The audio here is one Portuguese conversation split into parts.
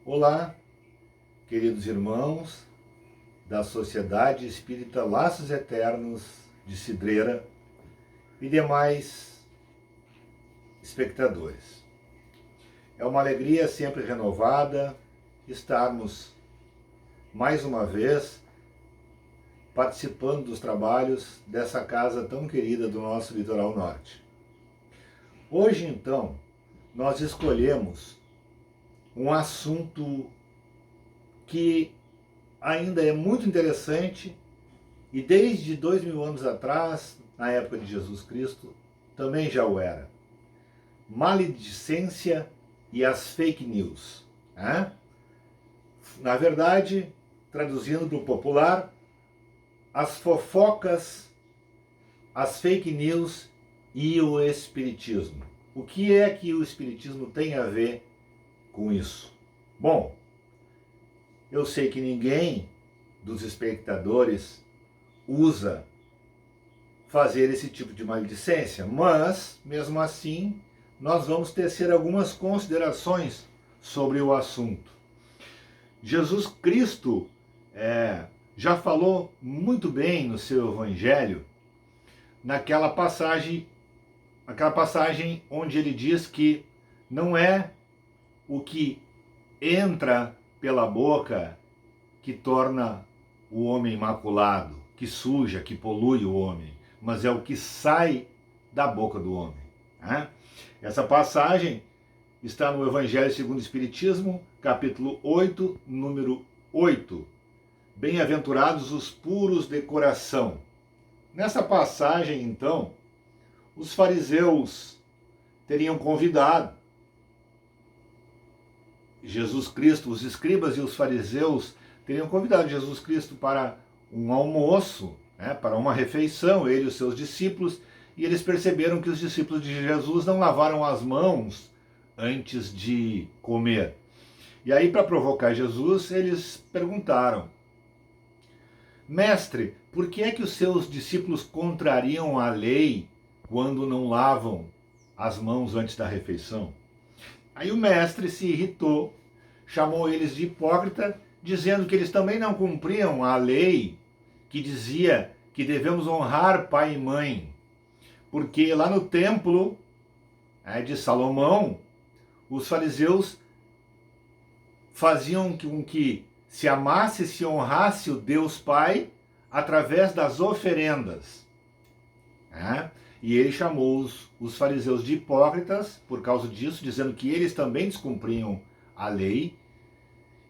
Olá, queridos irmãos da Sociedade Espírita Laços Eternos de Cidreira e demais espectadores. É uma alegria sempre renovada estarmos mais uma vez participando dos trabalhos dessa casa tão querida do nosso litoral norte. Hoje, então, nós escolhemos um assunto que ainda é muito interessante e desde 2000 anos atrás, na época de Jesus Cristo, também já o era. Maledicência e as fake news. Na verdade, traduzindo para o popular, as fofocas, as fake news e o espiritismo. O que é que o espiritismo tem a ver com isso? Bom, eu sei que ninguém dos espectadores usa fazer esse tipo de maledicência, mas, mesmo assim, nós vamos tecer algumas considerações sobre o assunto. Jesus Cristo já falou muito bem no seu Evangelho, naquela passagem onde ele diz que não é o que entra pela boca que torna o homem imaculado, que suja, que polui o homem, mas é o que sai da boca do homem. Essa passagem está no Evangelho segundo o Espiritismo, capítulo 8, número 8. Bem-aventurados os puros de coração. Nessa passagem, então, os fariseus teriam convidado Jesus Cristo, os escribas e os fariseus teriam convidado Jesus Cristo para um almoço, para uma refeição, ele e os seus discípulos, e eles perceberam que os discípulos de Jesus não lavaram as mãos antes de comer. E aí, para provocar Jesus, eles perguntaram: Mestre, por que é que os seus discípulos contrariam a lei quando não lavam as mãos antes da refeição? Aí o mestre se irritou, chamou eles de hipócrita, dizendo que eles também não cumpriam a lei que dizia que devemos honrar pai e mãe, porque lá no templo de Salomão, os fariseus faziam com que se amasse e se honrasse o Deus Pai através das oferendas. E ele chamou os fariseus de hipócritas por causa disso, dizendo que eles também descumpriam a lei.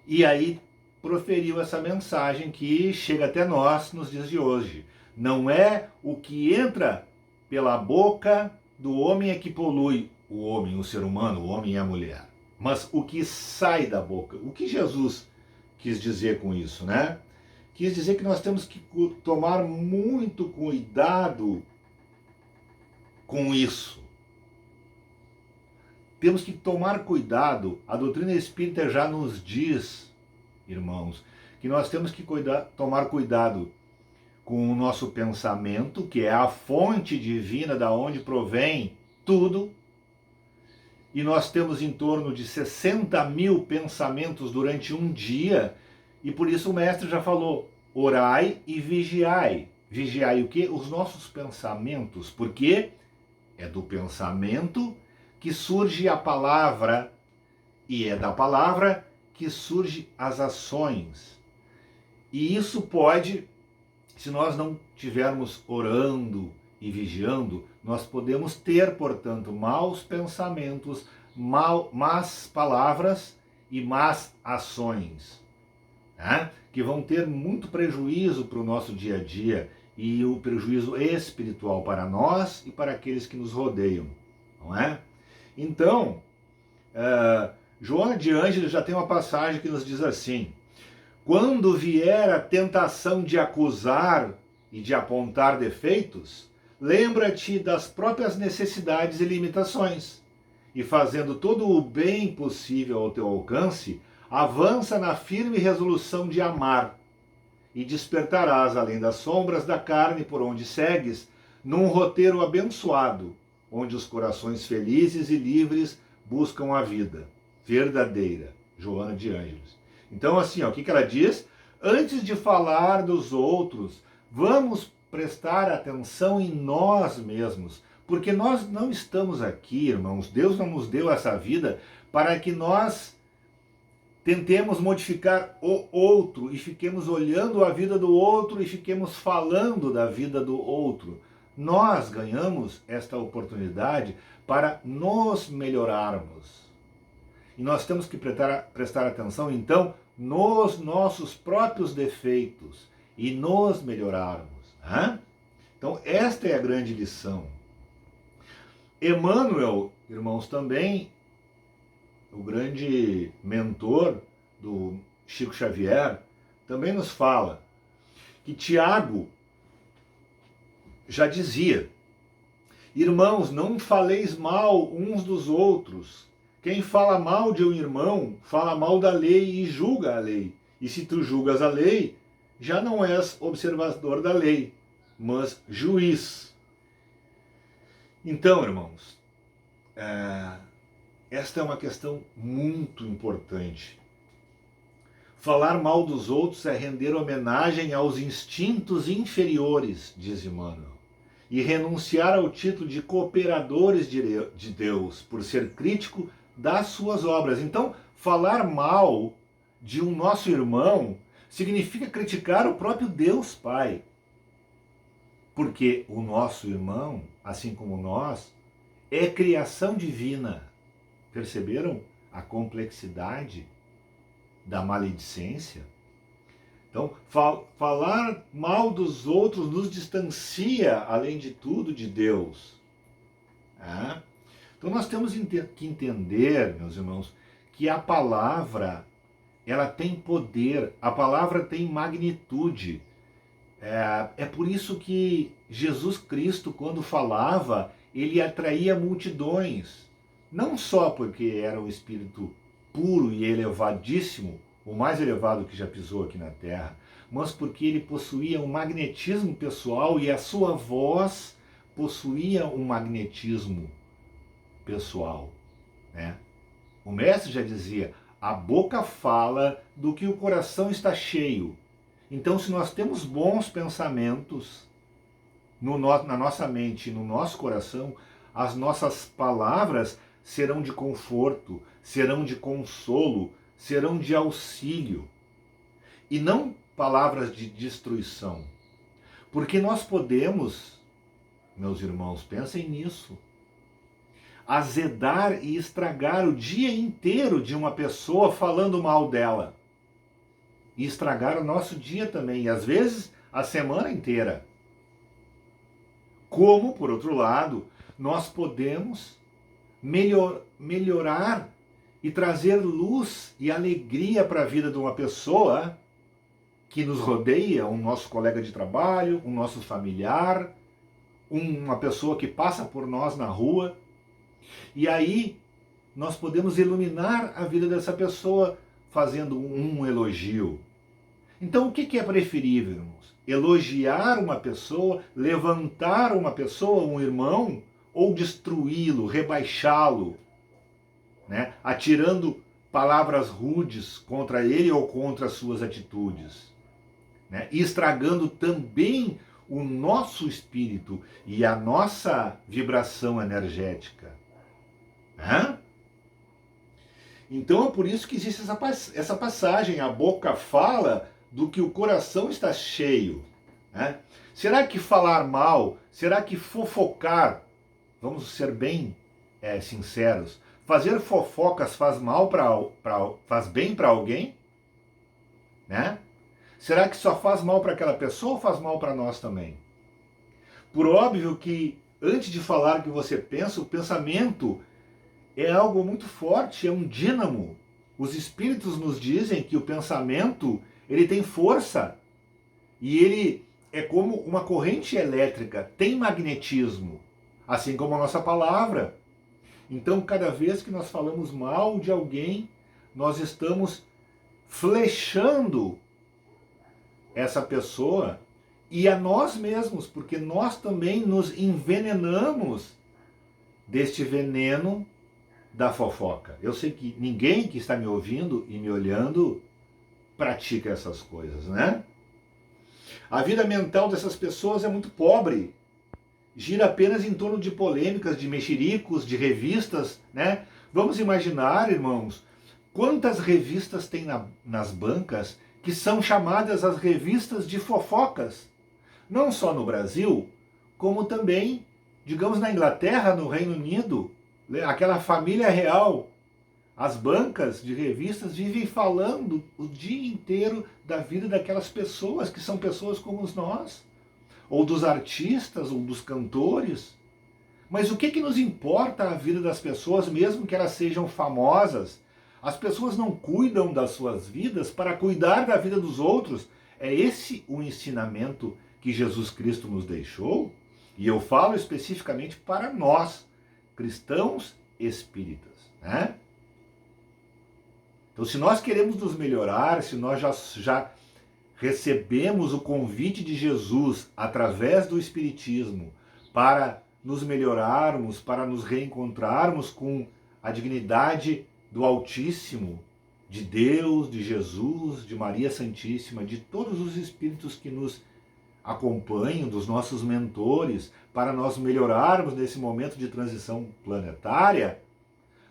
E aí proferiu essa mensagem que chega até nós nos dias de hoje. Não é o que entra pela boca do homem é que polui o homem, o ser humano, o homem e a mulher, mas o que sai da boca. O que Jesus quis dizer com isso, Quis dizer que nós temos que tomar muito cuidado com isso. Temos que tomar cuidado. A doutrina espírita já nos diz, irmãos, que nós temos que tomar cuidado com o nosso pensamento, que é a fonte divina da onde provém tudo. E nós temos em torno de 60 mil pensamentos durante um dia, e por isso o mestre já falou: orai e vigiai. Vigiai o quê? Os nossos pensamentos, porque é do pensamento que surge a palavra, e é da palavra que surgem as ações. E isso pode, se nós não estivermos orando e vigiando, nós podemos ter, portanto, maus pensamentos, más palavras e más ações, que vão ter muito prejuízo para o nosso dia a dia, e o prejuízo espiritual para nós e para aqueles que nos rodeiam, não é? Então, Joana de Ângeles já tem uma passagem que nos diz assim: quando vier a tentação de acusar e de apontar defeitos, lembra-te das próprias necessidades e limitações, e fazendo todo o bem possível ao teu alcance, avança na firme resolução de amar, e despertarás, além das sombras da carne por onde segues, num roteiro abençoado, onde os corações felizes e livres buscam a vida verdadeira, Joana de Ângeles. Então, assim, ó, o que ela diz? Antes de falar dos outros, vamos prestar atenção em nós mesmos, porque nós não estamos aqui, irmãos, Deus não nos deu essa vida para que nós tentemos modificar o outro e fiquemos olhando a vida do outro e fiquemos falando da vida do outro. Nós ganhamos esta oportunidade para nos melhorarmos. E nós temos que prestar atenção, então, nos nossos próprios defeitos e nos melhorarmos. Né? Então, esta é a grande lição. Emmanuel, irmãos, também, o grande mentor do Chico Xavier, também nos fala que Tiago já dizia: irmãos, não faleis mal uns dos outros. Quem fala mal de um irmão, fala mal da lei e julga a lei. E se tu julgas a lei, já não és observador da lei, mas juiz. Então, irmãos, esta é uma questão muito importante. Falar mal dos outros é render homenagem aos instintos inferiores, diz Emmanuel, e renunciar ao título de cooperadores de Deus, por ser crítico das suas obras. Então, falar mal de um nosso irmão significa criticar o próprio Deus Pai. Porque o nosso irmão, assim como nós, é criação divina. Perceberam a complexidade da maledicência? Então, falar mal dos outros nos distancia, além de tudo, de Deus. Então nós temos que entender, meus irmãos, que a palavra, ela tem poder, a palavra tem magnitude. É por isso que Jesus Cristo, quando falava, ele atraía multidões. Não só porque era o Espírito puro e elevadíssimo, o mais elevado que já pisou aqui na Terra, mas porque ele possuía um magnetismo pessoal e a sua voz possuía um magnetismo pessoal. Né? O mestre já dizia: a boca fala do que o coração está cheio. Então, se nós temos bons pensamentos na nossa mente e no nosso coração, as nossas palavras serão de conforto, serão de consolo, serão de auxílio. E não palavras de destruição. Porque nós podemos, meus irmãos, pensem nisso, azedar e estragar o dia inteiro de uma pessoa falando mal dela. E estragar o nosso dia também, e às vezes a semana inteira. Como, por outro lado, nós podemos melhorar e trazer luz e alegria para a vida de uma pessoa que nos rodeia, um nosso colega de trabalho, um nosso familiar, uma pessoa que passa por nós na rua. E aí nós podemos iluminar a vida dessa pessoa fazendo um elogio. Então o que é preferível, irmãos? Elogiar uma pessoa, levantar uma pessoa, um irmão, ou destruí-lo, rebaixá-lo, né? Atirando palavras rudes contra ele ou contra as suas atitudes, né? E estragando também o nosso espírito e a nossa vibração energética. Então é por isso que existe essa passagem: a boca fala do que o coração está cheio. Né? Será que falar mal, será que fofocar, vamos ser bem sinceros, fazer fofocas faz faz bem para alguém? Né? Será que só faz mal para aquela pessoa ou faz mal para nós também? Por óbvio que antes de falar o que você pensa, o pensamento é algo muito forte, é um dínamo. Os espíritos nos dizem que o pensamento, ele tem força e ele é como uma corrente elétrica, tem magnetismo, assim como a nossa palavra. Então, cada vez que nós falamos mal de alguém, nós estamos flechando essa pessoa e a nós mesmos, porque nós também nos envenenamos deste veneno da fofoca. Eu sei que ninguém que está me ouvindo e me olhando pratica essas coisas, né? A vida mental dessas pessoas é muito pobre. Gira apenas em torno de polêmicas, de mexericos, de revistas, né? Vamos imaginar, irmãos, quantas revistas tem nas bancas que são chamadas as revistas de fofocas. Não só no Brasil, como também, digamos, na Inglaterra, no Reino Unido, aquela família real. As bancas de revistas vivem falando o dia inteiro da vida daquelas pessoas que são pessoas como nós, ou dos artistas, ou dos cantores. Mas o que nos importa a vida das pessoas, mesmo que elas sejam famosas? As pessoas não cuidam das suas vidas para cuidar da vida dos outros. É esse o ensinamento que Jesus Cristo nos deixou? E eu falo especificamente para nós, cristãos espíritas, né? Então, se nós queremos nos melhorar, se nós já recebemos o convite de Jesus através do Espiritismo para nos melhorarmos, para nos reencontrarmos com a dignidade do Altíssimo, de Deus, de Jesus, de Maria Santíssima, de todos os espíritos que nos acompanham, dos nossos mentores, para nós melhorarmos nesse momento de transição planetária,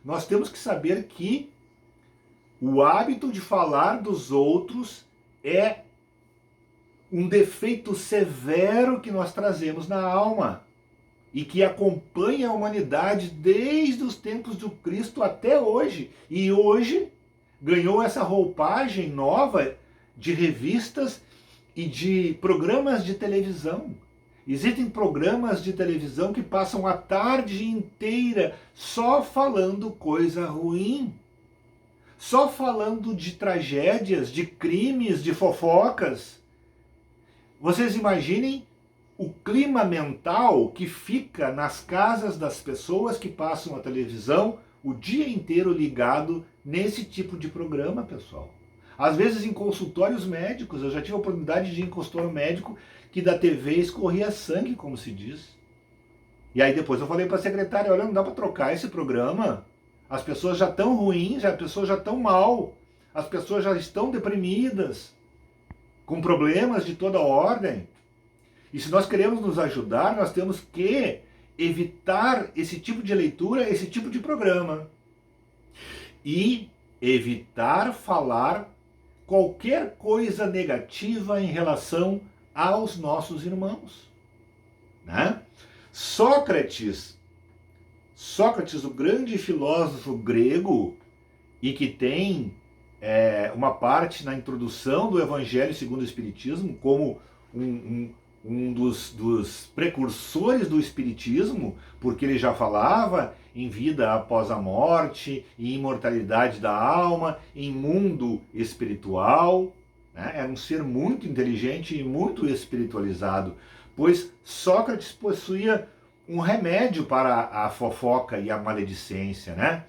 nós temos que saber que o hábito de falar dos outros é um defeito severo que nós trazemos na alma e que acompanha a humanidade desde os tempos do Cristo até hoje. E hoje ganhou essa roupagem nova de revistas e de programas de televisão. Existem programas de televisão que passam a tarde inteira só falando coisa ruim. Só falando de tragédias, de crimes, de fofocas. Vocês imaginem o clima mental que fica nas casas das pessoas que passam a televisão o dia inteiro ligado nesse tipo de programa, pessoal. Às vezes em consultórios médicos, eu já tive a oportunidade de ir em consultório médico que da TV escorria sangue, como se diz. E aí depois eu falei para a secretária, olha, não dá para trocar esse programa. As pessoas já estão ruins, as pessoas já estão mal, as pessoas já estão deprimidas, com problemas de toda ordem. E se nós queremos nos ajudar, nós temos que evitar esse tipo de leitura, esse tipo de programa. E evitar falar qualquer coisa negativa em relação aos nossos irmãos, né? Sócrates, o grande filósofo grego, e que tem uma parte na introdução do Evangelho segundo o Espiritismo, como um dos precursores do Espiritismo, porque ele já falava em vida após a morte, em imortalidade da alma, em mundo espiritual, né? Era um ser muito inteligente e muito espiritualizado, pois Sócrates possuía um remédio para a fofoca e a maledicência, né?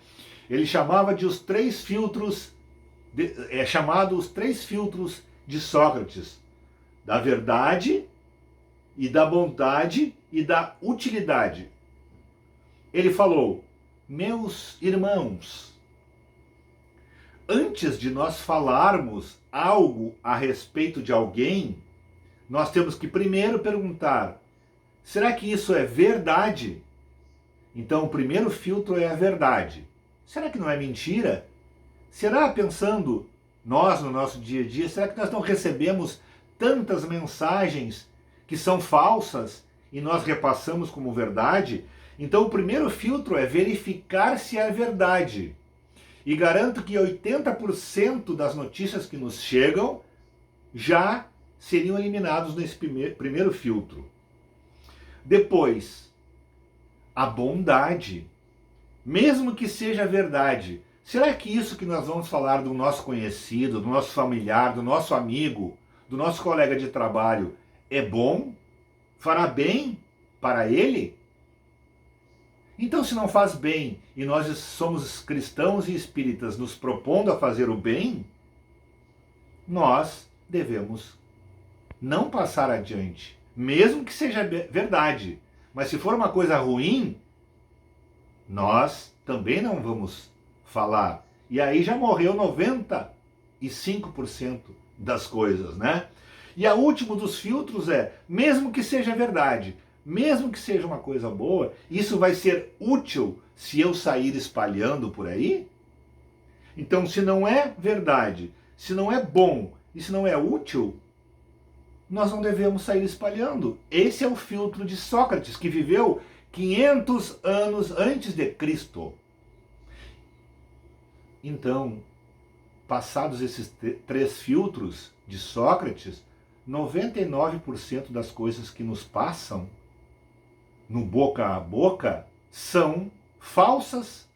Ele chamava de os três filtros, chamado os três filtros de Sócrates: da verdade, e da bondade e da utilidade. Ele falou: meus irmãos, antes de nós falarmos algo a respeito de alguém, nós temos que primeiro perguntar: será que isso é verdade? Então o primeiro filtro é a verdade. Será que não é mentira? Será, pensando nós no nosso dia a dia, será que nós não recebemos tantas mensagens que são falsas e nós repassamos como verdade? Então o primeiro filtro é verificar se é verdade. E garanto que 80% das notícias que nos chegam já seriam eliminados nesse primeiro filtro. Depois, a bondade. Mesmo que seja verdade, será que isso que nós vamos falar do nosso conhecido, do nosso familiar, do nosso amigo, do nosso colega de trabalho é bom? Fará bem para ele? Então, se não faz bem e nós somos cristãos e espíritas nos propondo a fazer o bem, nós devemos não passar adiante, mesmo que seja verdade. Mas se for uma coisa ruim, nós também não vamos falar. E aí já morreu 95% das coisas, né? E a último dos filtros é, mesmo que seja verdade, mesmo que seja uma coisa boa, isso vai ser útil se eu sair espalhando por aí? Então, se não é verdade, se não é bom e se não é útil, nós não devemos sair espalhando. Esse é o filtro de Sócrates, que viveu 500 anos antes de Cristo. Então, passados esses três filtros de Sócrates, 99% das coisas que nos passam no boca a boca são falsas,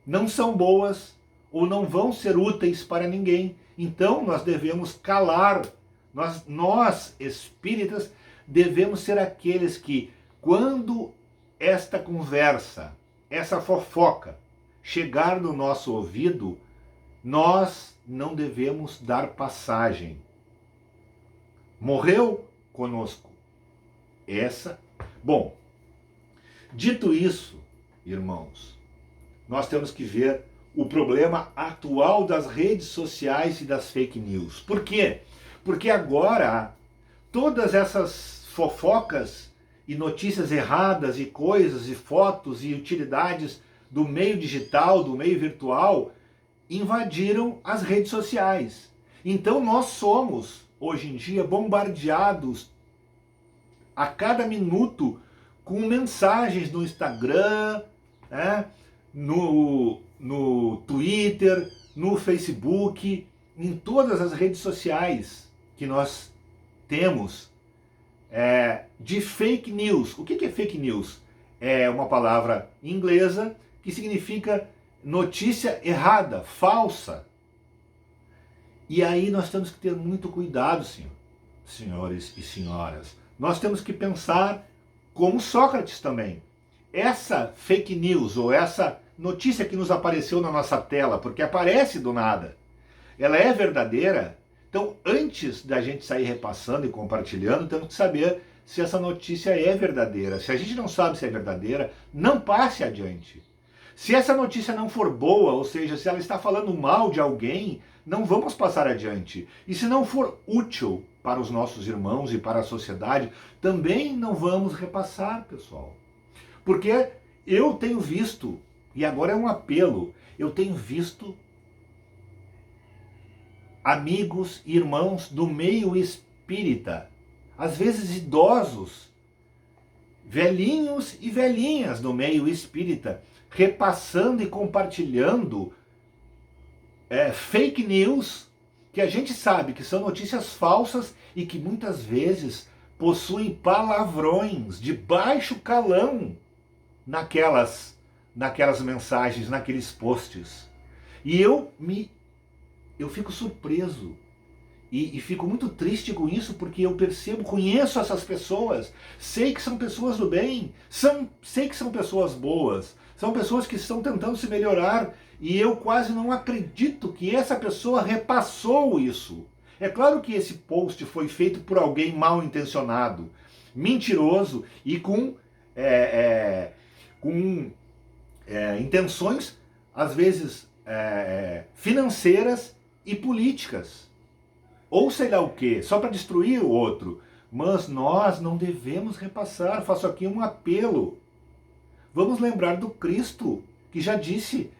não são boas ou não vão ser úteis para ninguém. Então nós devemos calar. Nós espíritas devemos ser aqueles que, quando esta conversa, essa fofoca chegar no nosso ouvido, nós não devemos dar passagem. Morreu conosco. Bom, dito isso, irmãos, nós temos que ver o problema atual das redes sociais e das fake news. Por quê? Porque agora todas essas fofocas e notícias erradas e coisas e fotos e utilidades do meio digital, do meio virtual, invadiram as redes sociais. Então nós somos, hoje em dia, bombardeados a cada minuto com mensagens no Instagram, né, no Twitter, no Facebook, em todas as redes sociais que nós temos, de fake news. O que é fake news? É uma palavra inglesa que significa notícia errada, falsa. E aí nós temos que ter muito cuidado, senhores e senhoras. Nós temos que pensar como Sócrates também. Essa fake news ou essa notícia que nos apareceu na nossa tela, porque aparece do nada, ela é verdadeira? Então, antes da gente sair repassando e compartilhando, temos que saber se essa notícia é verdadeira. Se a gente não sabe se é verdadeira, não passe adiante. Se essa notícia não for boa, ou seja, se ela está falando mal de alguém, não vamos passar adiante. E se não for útil para os nossos irmãos e para a sociedade, também não vamos repassar, pessoal. Porque eu tenho visto, e agora é um apelo, eu tenho visto amigos e irmãos do meio espírita, às vezes idosos, velhinhos e velhinhas do meio espírita, repassando e compartilhando fake news, que a gente sabe que são notícias falsas e que muitas vezes possuem palavrões de baixo calão naquelas mensagens, naqueles posts. E eu fico surpreso e fico muito triste com isso, porque eu percebo, conheço essas pessoas, sei que são pessoas do bem, sei que são pessoas boas, são pessoas que estão tentando se melhorar, e eu quase não acredito que essa pessoa repassou isso. É claro que esse post foi feito por alguém mal intencionado, mentiroso e com intenções, às vezes, financeiras e políticas. Ou sei lá o quê, só para destruir o outro. Mas nós não devemos repassar. Faço aqui um apelo. Vamos lembrar do Cristo, que já disse: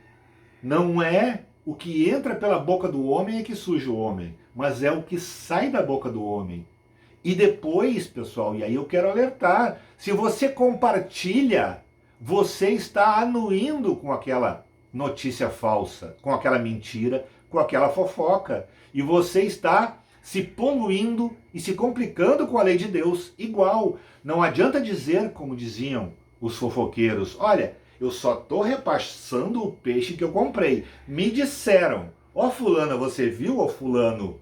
não é o que entra pela boca do homem que suja o homem, mas é o que sai da boca do homem. E depois, pessoal, e aí eu quero alertar, se você compartilha, você está anuindo com aquela notícia falsa, com aquela mentira, com aquela fofoca. E você está se poluindo e se complicando com a lei de Deus igual. Não adianta dizer, como diziam os fofoqueiros, olha, eu só estou repassando o peixe que eu comprei. Me disseram, ó fulana, você viu, ó fulano?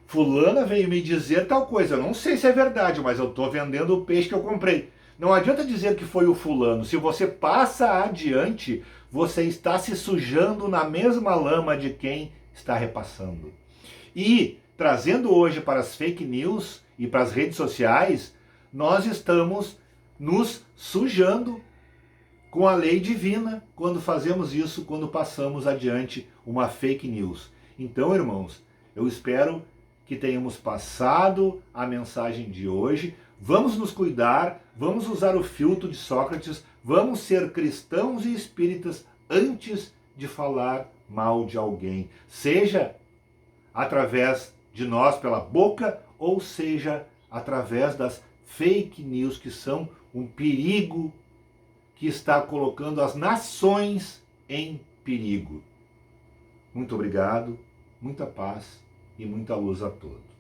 Fulana veio me dizer tal coisa, eu não sei se é verdade, mas eu estou vendendo o peixe que eu comprei. Não adianta dizer que foi o fulano. Se você passa adiante, você está se sujando na mesma lama de quem está repassando. E, trazendo hoje para as fake news e para as redes sociais, nós estamos nos sujando com a lei divina quando fazemos isso, quando passamos adiante uma fake news. Então, irmãos, eu espero que tenhamos passado a mensagem de hoje. Vamos nos cuidar, vamos usar o filtro de Sócrates, vamos ser cristãos e espíritas antes de falar mal de alguém, seja através de nós pela boca, ou seja através das fake news, que são um perigo que está colocando as nações em perigo. Muito obrigado, muita paz e muita luz a todos.